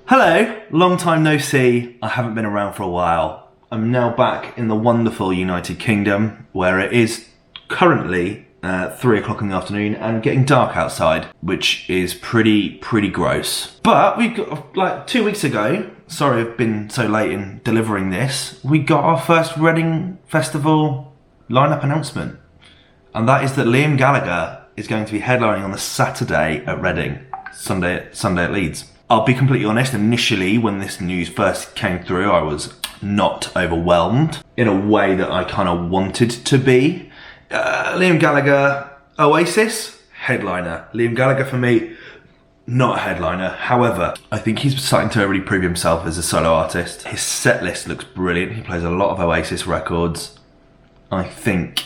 Hello, long time no see. I haven't been around for a while. I'm now back in the wonderful United Kingdom, where it is currently 3 o'clock in the afternoon and getting dark outside, which is pretty gross. But we got, like 2 weeks ago, sorry I've been so late in delivering this, we got our first Reading Festival lineup announcement. And that is that Liam Gallagher is going to be headlining on the Saturday at Reading, Sunday at Leeds. I'll be completely honest, initially when this news first came through, I was not overwhelmed in a way that I kind of wanted to be. Liam Gallagher, Oasis, headliner. Liam Gallagher for me, not a headliner. However, I think he's starting to really prove himself as a solo artist. His set list looks brilliant. He plays a lot of Oasis records. I think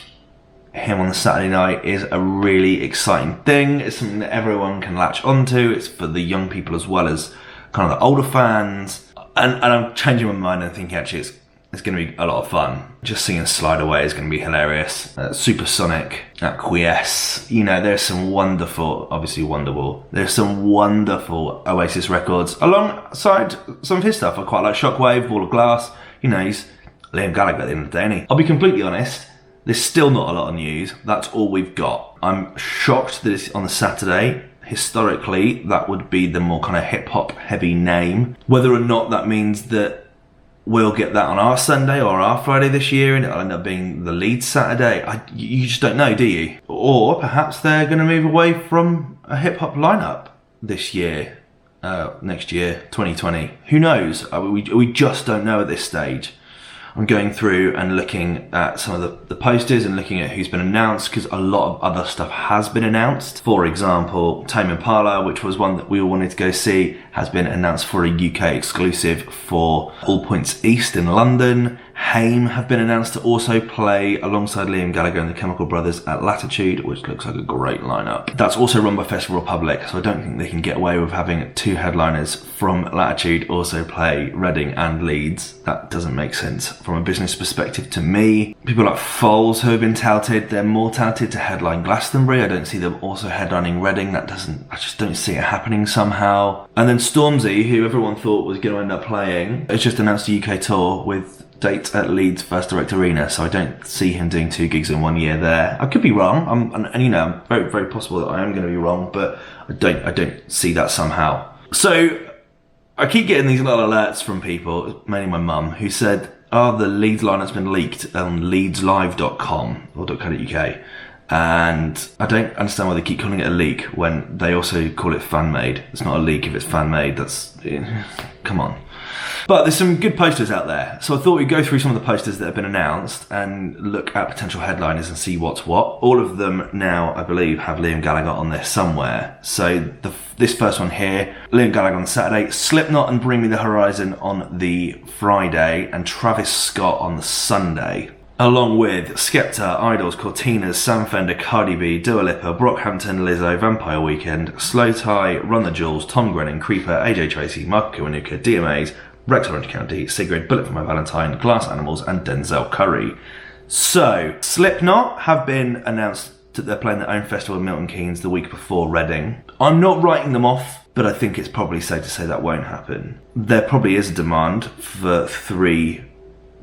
him on the Saturday night is a really exciting thing. It's something that everyone can latch onto. It's for the young people as well as kind of the older fans. And I'm changing my mind and thinking actually it's going to be a lot of fun. Just singing Slide Away is going to be hilarious. Supersonic, Acquiesce. You know, there's some wonderful, obviously Wonderwall. There's some wonderful Oasis records alongside some of his stuff. I quite like Shockwave, Wall of Glass. You know, he's Liam Gallagher at the end of the day, isn't he? I'll be completely honest. There's still not a lot of news. That's all we've got. I'm shocked that it's on the Saturday. Historically, that would be the more kind of hip-hop heavy name. Whether or not that means that we'll get that on our Sunday or our Friday this year and it'll end up being the Leeds Saturday, you just don't know, do you? Or perhaps they're going to move away from a hip-hop lineup this year, next year, 2020. Who knows? We just don't know at this stage. I'm going through and looking at some of the posters and looking at who's been announced because a lot of other stuff has been announced. For example, Tame Impala, which was one that we all wanted to go see, has been announced for a UK exclusive for All Points East in London. Haim have been announced to also play alongside Liam Gallagher and the Chemical Brothers at Latitude, which looks like a great lineup. That's also run by Festival Republic, so I don't think they can get away with having two headliners from Latitude also play Reading and Leeds. That doesn't make sense from a business perspective to me. People like Foals who have been touted, they're more touted to headline Glastonbury. I don't see them also headlining Reading. I just don't see it happening somehow. And then Stormzy, who everyone thought was going to end up playing, has just announced a UK tour with dates at Leeds First Direct Arena, so I don't see him doing 2 gigs in 1 year there. I could be wrong, and you know, very possible that I am going to be wrong, but I don't see that somehow. So I keep getting these little alerts from people, mainly my mum, who said, "Oh, the Leeds lineup's been leaked on leedslive.com or .co.uk." And I don't understand why they keep calling it a leak when they also call it fan-made. It's not a leak if it's fan-made. Come on. But there's some good posters out there. So I thought we'd go through some of the posters that have been announced and look at potential headliners and see what's what. All of them now, I believe, have Liam Gallagher on there somewhere. So this first one here, Liam Gallagher on Saturday, Slipknot and Bring Me The Horizon on the Friday, and Travis Scott on the Sunday. Along with Skepta, Idols, Cortinas, Sam Fender, Cardi B, Dua Lipa, Brockhampton, Lizzo, Vampire Weekend, Slow Tie, Run the Jewels, Tom Grennan, Creeper, AJ Tracy, Marco Kiwanuka, DMAs, Rex Orange County, Sigrid, Bullet for My Valentine, Glass Animals, and Denzel Curry. So, Slipknot have been announced that they're playing their own festival in Milton Keynes the week before Reading. I'm not writing them off, but I think it's probably safe to say that won't happen. There probably is a demand for 3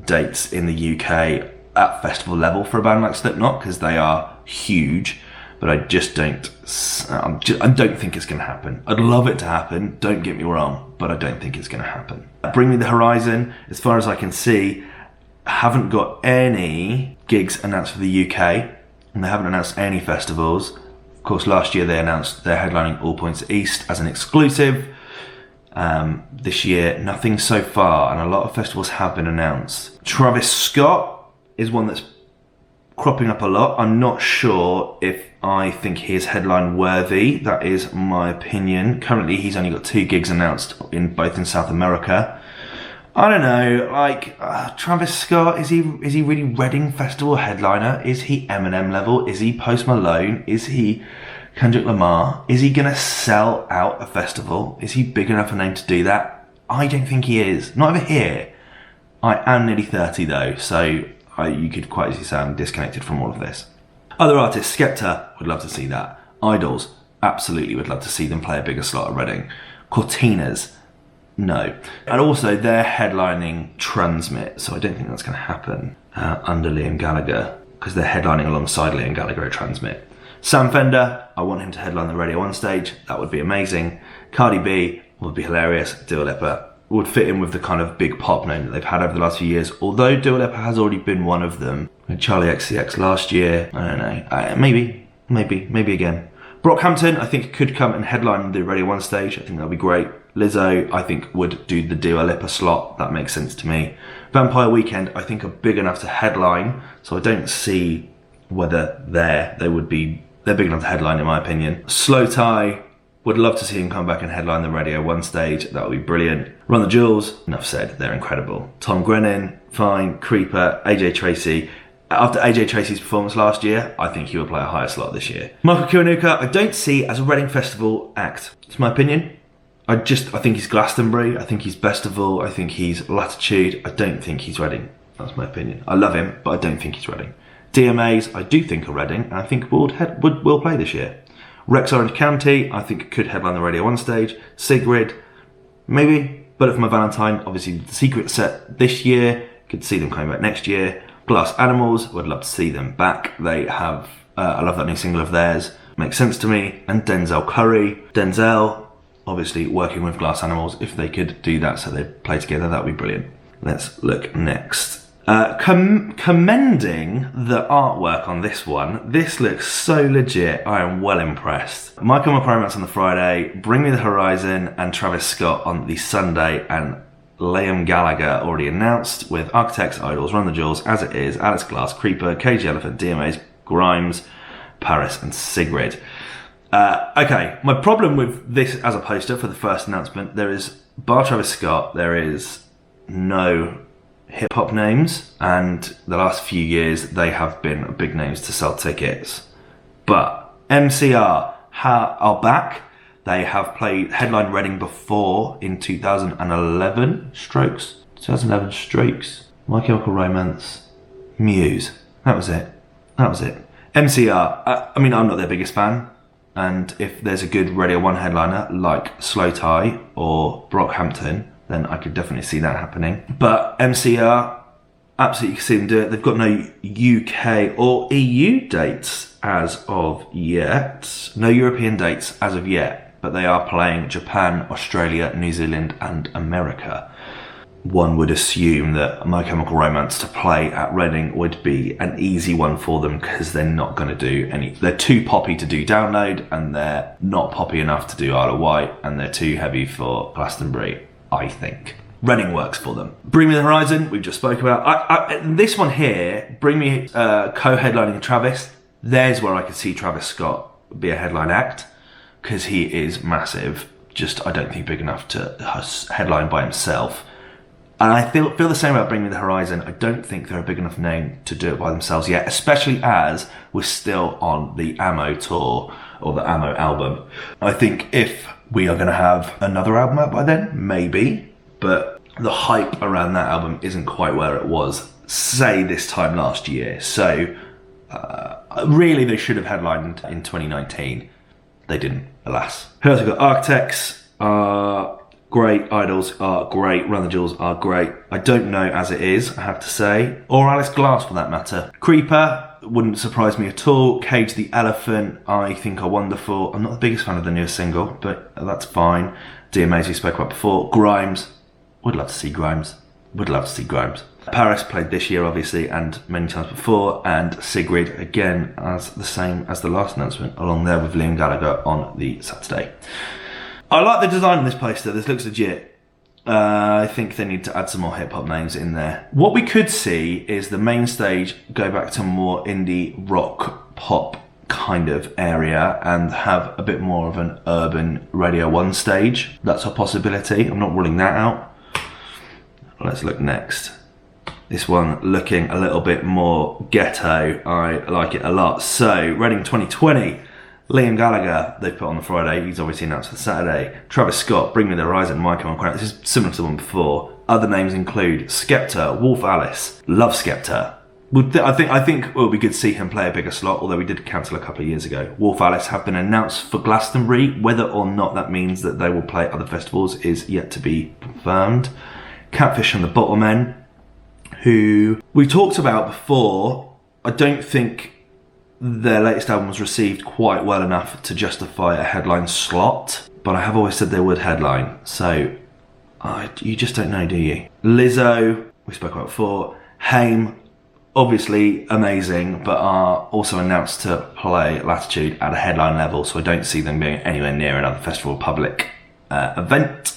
dates in the UK at festival level for a band like Slipknot because they are huge, but I just don't think it's going to happen. I'd love it to happen, don't get me wrong, but I don't think it's going to happen. Bring Me The Horizon, as far as I can see, haven't got any gigs announced for the UK, and they haven't announced any festivals. Of course, last year they announced they're headlining All Points East as an exclusive. This year, nothing so far, and a lot of festivals have been announced. Travis Scott is one that's cropping up a lot. I'm not sure if I think he is headline worthy. That is my opinion. Currently, he's only got 2 gigs announced both in South America. I don't know, like Travis Scott, is he really Reading Festival headliner? Is he Eminem level? Is he Post Malone? Is he Kendrick Lamar? Is he gonna sell out a festival? Is he big enough a name to do that? I don't think he is. Not over here. I am nearly 30 though, so you could quite easily say I'm disconnected from all of this. Other artists, Skepta, would love to see that. Idols, absolutely would love to see them play a bigger slot at Reading. Cortinas, No. And also, they're headlining Transmit, so I don't think that's going to happen under Liam Gallagher, because they're headlining alongside Liam Gallagher at Transmit. Sam Fender, I want him to headline the Radio 1 stage. That would be amazing. Cardi B would be hilarious. Dua Lipa would fit in with the kind of big pop name that they've had over the last few years, although Dua Lipa has already been one of them. Charlie XCX last year, I don't know, maybe again. Brockhampton, I think, could come and headline the Radio 1 stage. I think that would be great. Lizzo, I think, would do the Dua Lipa slot. That makes sense to me. Vampire Weekend, I think, are big enough to headline, so I don't see whether they're big enough to headline, in my opinion. Slow Tie, would love to see him come back and headline the Radio 1 stage. That would be brilliant. Run the Jewels, enough said, they're incredible. Tom Grennan, fine. Creeper, AJ Tracey. After AJ Tracey's performance last year, I think he will play a higher slot this year. Michael Kiwanuka, I don't see as a Reading Festival act. It's my opinion. I think he's Glastonbury. I think he's Bestival. I think he's Latitude. I don't think he's Reading. That's my opinion. I love him, but I don't think he's Reading. DMAs, I do think are Reading, and I think will play this year. Rex Orange County, I think could headline the Radio 1 stage. Sigrid, maybe. Bullet for My Valentine, obviously the Secret set this year. Could see them coming back next year. Glass Animals, would love to see them back. They have, I love that new single of theirs. Makes sense to me. And Denzel Curry. Denzel, obviously working with Glass Animals. If they could do that so they play together, that would be brilliant. Let's look next. Commending the artwork on this one. This looks so legit. I am well impressed. My Chemical Romance on the Friday, Bring Me the Horizon and Travis Scott on the Sunday, and Liam Gallagher already announced, with Architects, Idols, Run the Jewels, As It Is, Alex Glass, Creeper, Cage Elephant, DMAs, Grimes, Paris and Sigrid. Okay, my problem with this as a poster for the first announcement, there is, bar Travis Scott, there is no hip-hop names, and the last few years they have been big names to sell tickets. But MCR are back. They have played headline Reading before in 2011 strokes. My Chemical Romance, Muse. That was it. MCR, I mean, I'm not their biggest fan, and if there's a good Radio 1 headliner like Slow Tie or Brockhampton, then I could definitely see that happening. But MCR, absolutely see them do it. They've got no UK or EU dates as of yet. No European dates as of yet, but they are playing Japan, Australia, New Zealand and America. One would assume that My Chemical Romance to play at Reading would be an easy one for them, because they're not going to do any... They're too poppy to do Download, and they're not poppy enough to do Isle of Wight, and they're too heavy for Glastonbury, I think. Reading works for them. Bring Me the Horizon, we've just spoke about. This one here, Bring Me co-headlining Travis, there's where I could see Travis Scott be a headline act, because he is massive. Just, I don't think big enough to headline by himself. And I feel the same about Bring Me the Horizon. I don't think they're a big enough name to do it by themselves yet, especially as we're still on the Ammo tour, or the Ammo album. I think if we are going to have another album out by then, maybe, but the hype around that album isn't quite where it was, say, this time last year. So really they should have headlined in 2019. They didn't, alas. Who else have got? Architects are great, Idols are great, Run the Jewels are great. I don't know As It Is, I have to say, or Alice Glass for that matter. Creeper wouldn't surprise me at all. Cage the Elephant, I think, are wonderful. I'm not the biggest fan of the newest single, but that's fine. DMAs we spoke about before. Grimes, would love to see Grimes. Paris played this year, obviously, and many times before. And Sigrid, again, as the same as the last announcement, along there with Liam Gallagher on the Saturday. I like the design of this poster. This looks legit. I think they need to add some more hip-hop names in there. What we could see is the main stage go back to more indie rock pop kind of area and have a bit more of an urban Radio 1 stage. That's a possibility. I'm not ruling that out. Let's look next. This one looking a little bit more ghetto. I like it a lot. So, Reading 2020. Liam Gallagher, they've put on the Friday. He's obviously announced for Saturday. Travis Scott, Bring Me the Horizon, My Chemical Romance. This is similar to the one before. Other names include Skepta, Wolf Alice. Love Skepta. I think it would be good to see him play a bigger slot, although we did cancel a couple of years ago. Wolf Alice have been announced for Glastonbury. Whether or not that means that they will play at other festivals is yet to be confirmed. Catfish and the Bottlemen, who we talked about before. I don't think their latest album was received quite well enough to justify a headline slot, but I have always said they would headline, so you just don't know, do you? Lizzo, we spoke about before. Haim, obviously amazing, but are also announced to play Latitude at a headline level, so I don't see them being anywhere near another Festival Public event.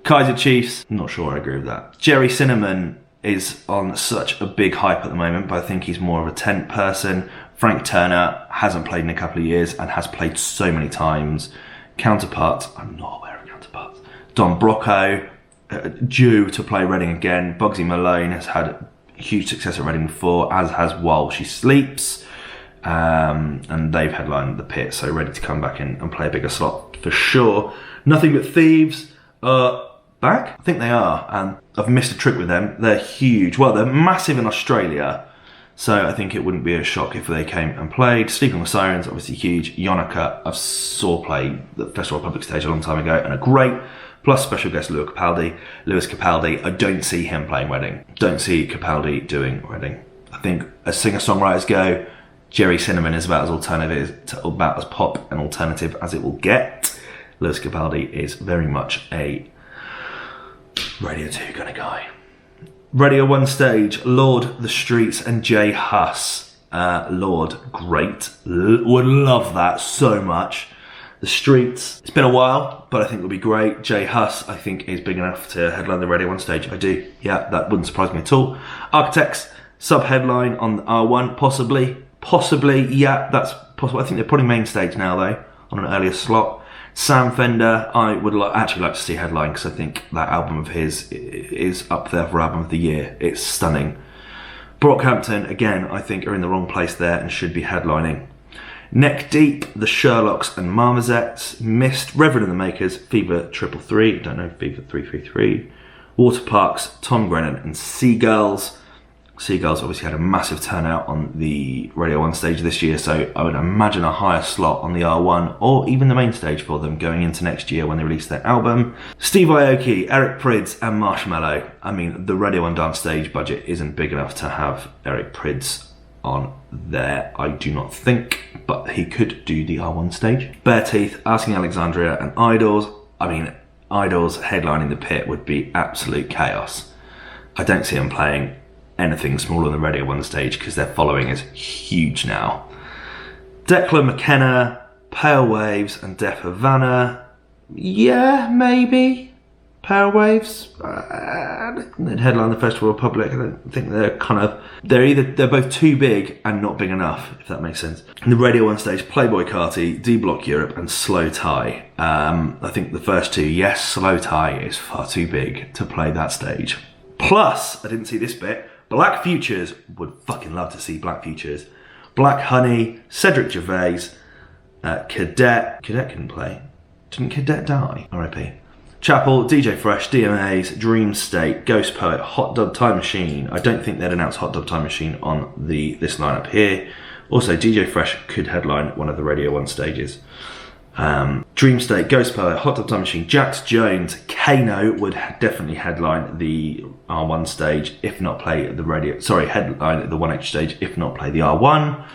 Kaiser Chiefs, I'm not sure I agree with that. Jerry Cinnamon is on such a big hype at the moment, but I think he's more of a tent person. Frank Turner hasn't played in a couple of years and has played so many times. Counterparts, I'm not aware of Counterparts. Don Brocco, due to play Reading again. Bugsy Malone has had huge success at Reading before, as has While She Sleeps. And they've headlined the pit, so ready to come back in and play a bigger slot for sure. Nothing But Thieves are back? I think they are, and I've missed a trick with them. They're huge. Well, they're massive in Australia, so I think it wouldn't be a shock if they came and played. Sleeping with Sirens, obviously huge. Yonica, I saw play the Festival Public stage a long time ago, and are great. Plus special guest Lewis Capaldi. I don't see him playing Reading. Don't see Capaldi doing Reading. I think as singer-songwriters go, Jerry Cinnamon is about as pop and alternative as it will get. Lewis Capaldi is very much a Radio 2 kind of guy. Radio 1 stage, Lord, The Streets and Jay Huss. Lord, great. Would love that so much. The Streets, it's been a while, but I think it'll be great. Jay Huss, I think, is big enough to headline the Radio 1 stage. I do. Yeah, that wouldn't surprise me at all. Architects, sub-headline on R1, possibly. Yeah, that's possible. I think they're probably main stage now, though, on an earlier slot. Sam Fender, I would actually like to see headline, because I think that album of his is up there for album of the year. It's stunning. Brockhampton, again, I think are in the wrong place there and should be headlining. Neck Deep, The Sherlocks and Marmozets. Mist, Reverend and the Makers, Fever 333, don't know, Fever 333. Waterparks, Tom Grennan and Seagulls. Seagulls obviously had a massive turnout on the Radio 1 stage this year, so I would imagine a higher slot on the R1 or even the main stage for them going into next year when they release their album. Steve Aoki, Eric Prydz and Marshmello. I mean, the Radio 1 dance stage budget isn't big enough to have Eric Prydz on there, I do not think, but he could do the R1 stage. Bare Teeth, Asking Alexandria and Idols. I mean, Idols headlining the pit would be absolute chaos. I don't see them playing anything smaller than the Radio 1 stage because their following is huge now. Declan McKenna, Pale Waves and Def Havana. Yeah, maybe. Pale Waves. They'd headline the Festival Public. I don't think they're both too big and not big enough, if that makes sense. In the Radio 1 stage, Playboy Carti, D Block Europe and Slow Tie. I think the first two, yes, Slow Tie is far too big to play that stage. Plus, I didn't see this bit, Black Futures, would fucking love to see Black Futures. Black Honey, Cedric Gervais, Cadet couldn't play. Didn't Cadet die? R.I.P. Chapel, DJ Fresh, DMAs, Dream State, Ghost Poet, Hot Dub Time Machine. I don't think they'd announce Hot Dub Time Machine on this lineup here. Also, DJ Fresh could headline one of the Radio 1 stages. Dream State, Ghost Poet, Hot Dub Time Machine, Jax Jones, Kano would definitely headline the R1 stage, if not play the headline the 1H stage, if not play the R1.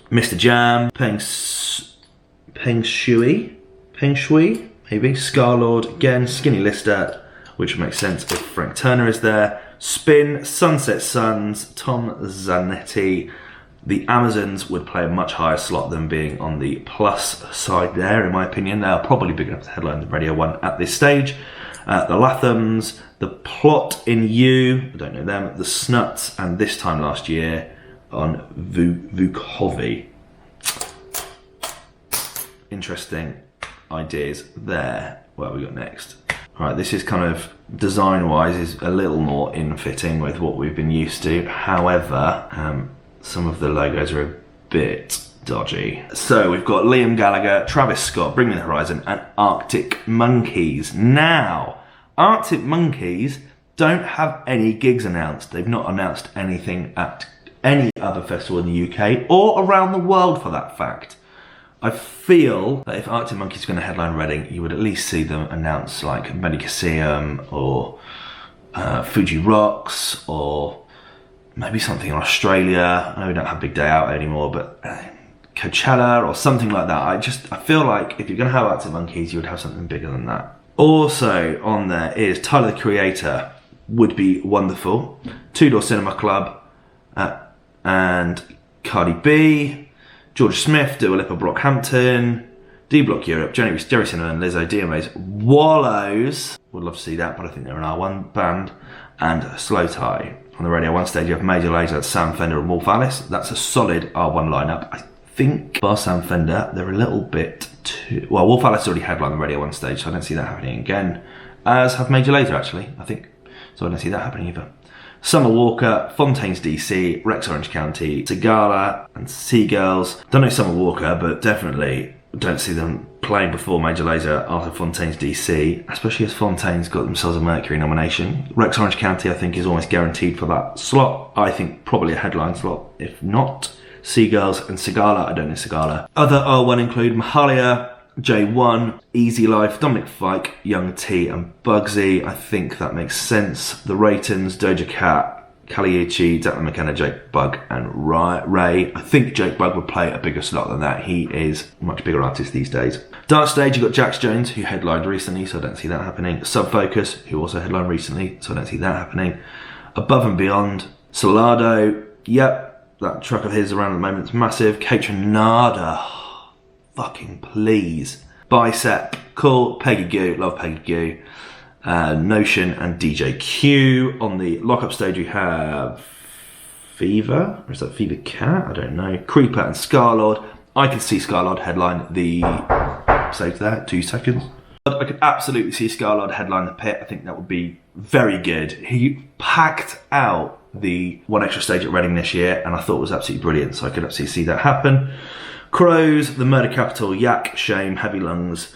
Mr. Jam, Peng Shui, maybe, Scarlord, again, Skinny Lister, which makes sense if Frank Turner is there. Spin, Sunset Suns, Tom Zanetti. The Amazons would play a much higher slot than being on the plus side there, in my opinion. They are probably big enough to headline the Radio 1 at this stage. The Lathams, The Plot in You, I don't know them, The Snuts, and this time last year on Vukovi. Interesting ideas there. What have we got next? Alright, this is kind of design-wise is a little more in-fitting with what we've been used to. However, some of the logos are a bit dodgy. So we've got Liam Gallagher, Travis Scott, Bring Me the Horizon, and Arctic Monkeys. Now, Arctic Monkeys don't have any gigs announced. They've not announced anything at any other festival in the UK or around the world for that fact. I feel that if Arctic Monkeys are going to headline Reading, you would at least see them announce like Medicasium or Fuji Rocks, or maybe something in Australia. I know we don't have Big Day Out anymore, but Coachella or something like that. I feel like if you're going to have Arctic Monkeys, you would have something bigger than that. Also on there is Tyler the Creator, would be wonderful. Two Door Cinema Club and Cardi B. George Smith, Dua Lipa, Brockhampton, D Block Europe, Jerry Cinnamon, Lizzo, DMAs, Wallows, would love to see that, but I think they're an R1 band, and Slow Tie. On the Radio 1 stage, you have Major Lazer, Sam Fender, and Wolf Alice. That's a solid R1 lineup. I think, bar Sam Fender, they're a little bit too... Well, Wolf Alice already headlined the Radio 1 stage, so I don't see that happening again. As have Major Lazer, actually, I think. So I don't see that happening either. Summer Walker, Fontaine's DC, Rex Orange County, Sigala and Seagirls. Don't know Summer Walker, but definitely don't see them playing before Major Lazer after Fontaine's DC, especially as Fontaine's got themselves a Mercury nomination. Rex Orange County, I think, is almost guaranteed for that slot. I think probably a headline slot. If not, Seagirls and Sigala. I don't know Sigala. Other R1 include Mahalia, J1, Easy Life, Dominic Fike, Young T and Bugsy. I think that makes sense. The Raytons, Doja Cat, Kaliuchi, Declan McKenna, Jake Bugg and Ray. I think Jake Bugg would play a bigger slot than that. He is a much bigger artist these days. Dance stage, you've got Jax Jones, who headlined recently, so I don't see that happening. Subfocus, who also headlined recently, so I don't see that happening. Above and Beyond, Solado, yep, that truck of his around at the moment is massive. Catronada, fucking please. Bicep, cool. Peggy Goo, love Peggy Goo. Notion and DJ Q. On the lockup stage we have Fever, or is that Fever Cat? I don't know. Creeper and Scarlord. I could see Scarlord headline the stage there, 2 seconds. I could absolutely see Scarlord headline the pit. I think that would be very good. He packed out the one extra stage at Reading this year, and I thought it was absolutely brilliant, so I could absolutely see that happen. Crows, The Murder Capital, Yak, Shame, Heavy Lungs,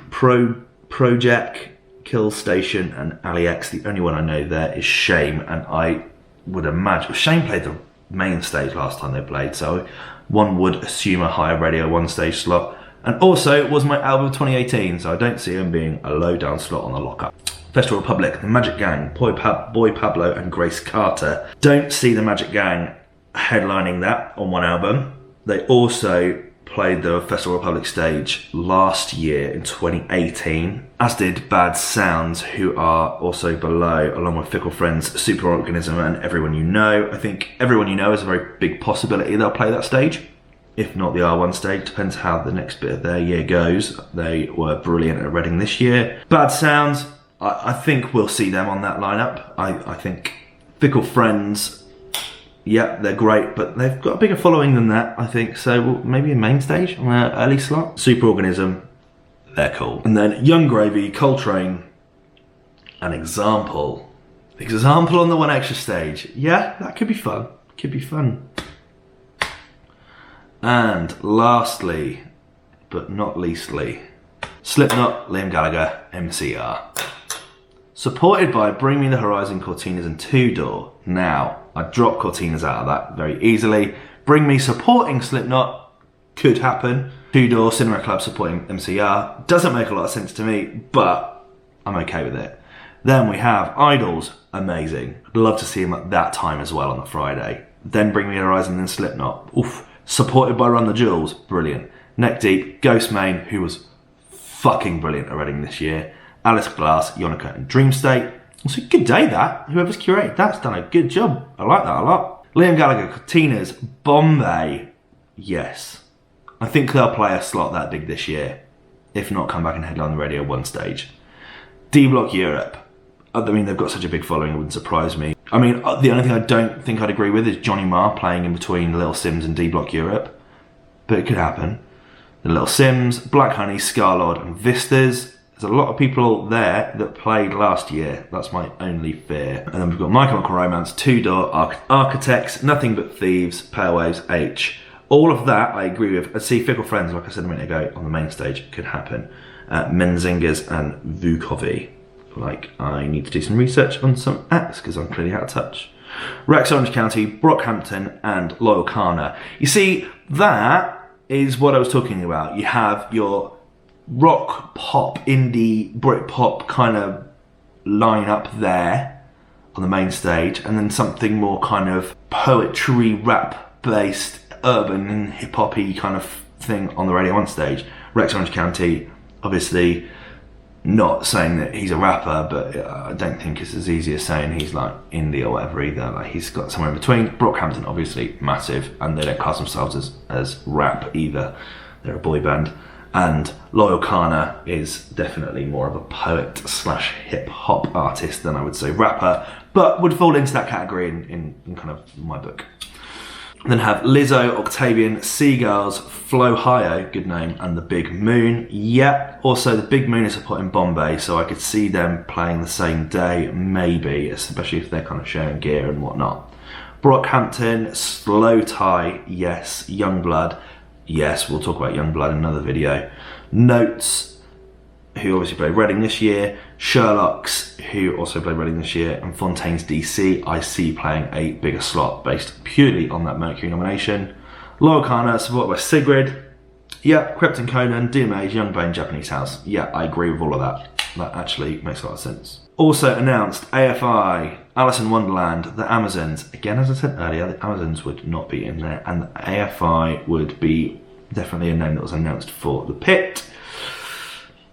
Project, Kill Station and Ali X. The only one I know there is Shame, and I would imagine Shame played the main stage last time they played, so one would assume a higher Radio 1 stage slot. And also, it was my album of 2018, so I don't see him being a low down slot on the lockup. Festival Republic, The Magic Gang, Boy Pablo and Grace Carter. Don't see The Magic Gang headlining that on one album. They also played the Festival Republic stage last year in 2018, as did Bad Sounds, who are also below, along with Fickle Friends, Superorganism and Everyone You Know. I think Everyone You Know is a very big possibility they'll play that stage. If not the R1 stage, depends how the next bit of their year goes. They were brilliant at Reading this year. Bad Sounds, I think we'll see them on that lineup. I think Fickle Friends, yeah, they're great, but they've got a bigger following than that, I think. So maybe a main stage on an early slot. Superorganism, they're cool. And then Young Gravy, Coltrane, and Example. Example on the one extra stage. Yeah, that could be fun. Could be fun. And lastly, but not leastly, Slipknot, Liam Gallagher, MCR. Supported by Bring Me the Horizon, Cortinas and Two Door. Now, I dropped Cortinas out of that very easily. Bring Me supporting Slipknot could happen. Two Door, Cinema Club supporting MCR. Doesn't make a lot of sense to me, but I'm okay with it. Then we have Idols, amazing. I'd love to see him at that time as well on the Friday. Then Bring Me the Horizon, then Slipknot. Oof. Supported by Run the Jewels, brilliant. Neck Deep, Ghost Main, who was fucking brilliant at Reading this year. Alice Glass, Yonica and Dream State. It's a good day that. Whoever's curated that's done a good job. I like that a lot. Liam Gallagher, Cortinas, Bombay. Yes. I think they'll play a slot that big this year. If not, come back and headline the Radio 1 stage. D Block Europe. I mean, they've got such a big following, it wouldn't surprise me. I mean, the only thing I don't think I'd agree with is Johnny Marr playing in between Little Sims and D Block Europe. But it could happen. The Little Sims, Black Honey, Scarlord and Vistas. There's a lot of people there that played last year. That's my only fear. And then we've got My Chemical Romance, Two Door, Architects, Nothing But Thieves, Pale Waves, H. All of that I agree with. I'd see Fickle Friends, like I said a minute ago, on the main stage. Could happen. Menzingers and Vukovi. Like, I need to do some research on some acts because I'm clearly out of touch. Rex Orange County, Brockhampton and Loyal Kana. You see, that is what I was talking about. You have your rock, pop, indie, Britpop kind of line up there on the main stage, and then something more kind of poetry, rap-based, urban and hip-hoppy kind of thing on the Radio 1 stage. Rex Orange County, obviously not saying that he's a rapper, but I don't think it's as easy as saying he's like indie or whatever either. Like, he's got somewhere in between. Brockhampton, obviously massive, and they don't class themselves as rap either. They're a boy band. And Loyal Kana is definitely more of a poet slash hip hop artist than I would say rapper, but would fall into that category in kind of my book. Then have Lizzo, Octavian, Seagulls, Flo Hio, good name, and The Big Moon. Yeah, also The Big Moon is a put in Bombay, so I could see them playing the same day, maybe, especially if they're kind of sharing gear and whatnot. Brockhampton, Slow Tie, yes. Youngblood, yes, we'll talk about Youngblood in another video. Notes, who obviously played Reading this year. Sherlock's, who also played Reading this year. And Fontaine's DC, I see playing a bigger slot based purely on that Mercury nomination. Loyal Kana, supported by Sigrid. Yeah, Krypton Conan, DMA's Young Bane, Japanese House. Yeah, I agree with all of that. That actually makes a lot of sense. Also announced AFI, Alice in Wonderland, The Amazons. Again, as I said earlier, The Amazons would not be in there, and the AFI would be definitely a name that was announced for The Pit.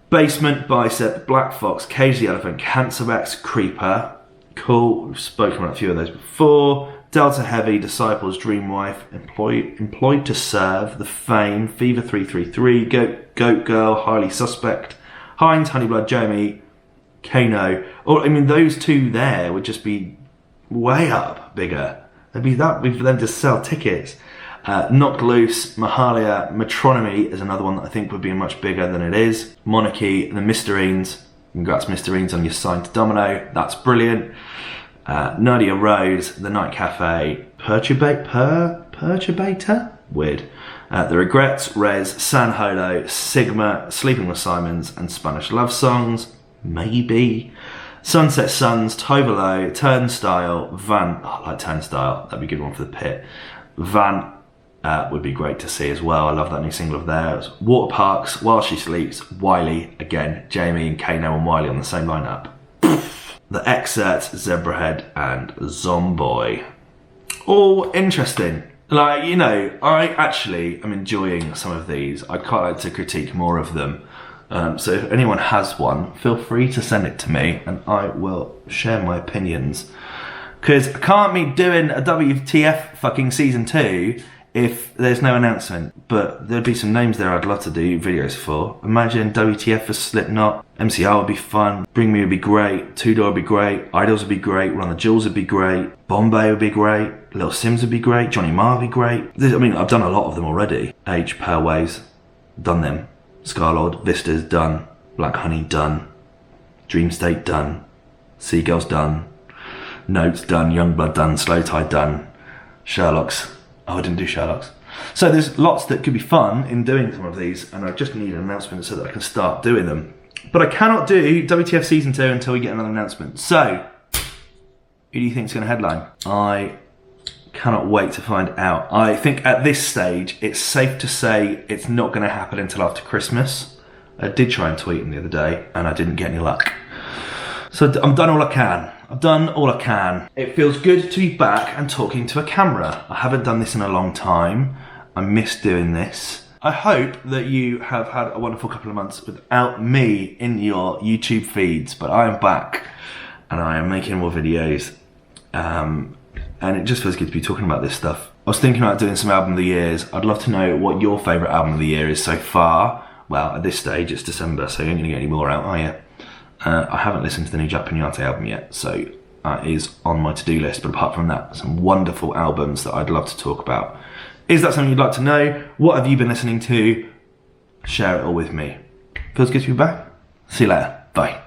Basement, Bicep, Black Fox, Cage the Elephant, Cancer X, Creeper. Cool, we've spoken about a few of those before. Delta Heavy, Disciples, Dreamwife, Employed to Serve, The Fame, Fever 333, Goat Girl, Highly Suspect, Heinz, Honeyblood, Jamie, Kano. Or, I mean, those two there would just be way up bigger. It'd be that big for them to sell tickets. Knocked Loose, Mahalia, Metronomy is another one that I think would be much bigger than it is. Monarchy, The Mysterines. Congrats, Mysterines, on your sign to Domino. That's brilliant. Nadia Rose, The Night Cafe, Perturbator? Weird. The Regrets, Rez, San Holo, Sigma, Sleeping with Simons, and Spanish Love Songs. Maybe. Sunset Suns, Tovolo, Turnstile, Van. Oh, I like Turnstile. That'd be a good one for The Pit. Van would be great to see as well. I love that new single of theirs. Water Parks, While She Sleeps, Wiley. Again, Jamie and Kano and Wiley on the same lineup. The Excerpt, Zebrahead, and Zomboy. All interesting. Like, you know, I actually am enjoying some of these. I'd quite like to critique more of them. So if anyone has one, feel free to send it to me and I will share my opinions. Because I can't be doing a WTF fucking season 2 if there's no announcement. But there'd be some names there I'd love to do videos for. Imagine WTF for Slipknot, MCR would be fun, Bring Me would be great, Two Door would be great, Idols would be great, Run the Jewels would be great, Bombay would be great, Little Sims would be great, Johnny Marr would be great. I mean, I've done a lot of them already. Age, Pale Waves, done them. Scarlord, Vistas, done. Black Honey, done. Dream State, done. Seagulls, done. Notes, done. Youngblood, done. Slow Tide, done. Sherlock's. Oh, I didn't do Sherlock's. So there's lots that could be fun in doing some of these, and I just need an announcement so that I can start doing them. But I cannot do WTF Season 2 until we get another announcement. So, who do you think is going to headline? I cannot wait to find out. I think at this stage, it's safe to say it's not going to happen until after Christmas. I did try and tweet him the other day, and I didn't get any luck. So I've done all I can. I've done all I can. It feels good to be back and talking to a camera. I haven't done this in a long time. I miss doing this. I hope that you have had a wonderful couple of months without me in your YouTube feeds, but I am back and I am making more videos. And it just feels good to be talking about this stuff. I was thinking about doing some album of the years. I'd love to know what your favourite album of the year is so far. Well, at this stage, it's December, so you ain't gonna get any more out, are you? I haven't listened to the new Japanese album yet, so that is on my to-do list. But apart from that, some wonderful albums that I'd love to talk about. Is that something you'd like to know? What have you been listening to? Share it all with me. Feels good to be back. See you later. Bye.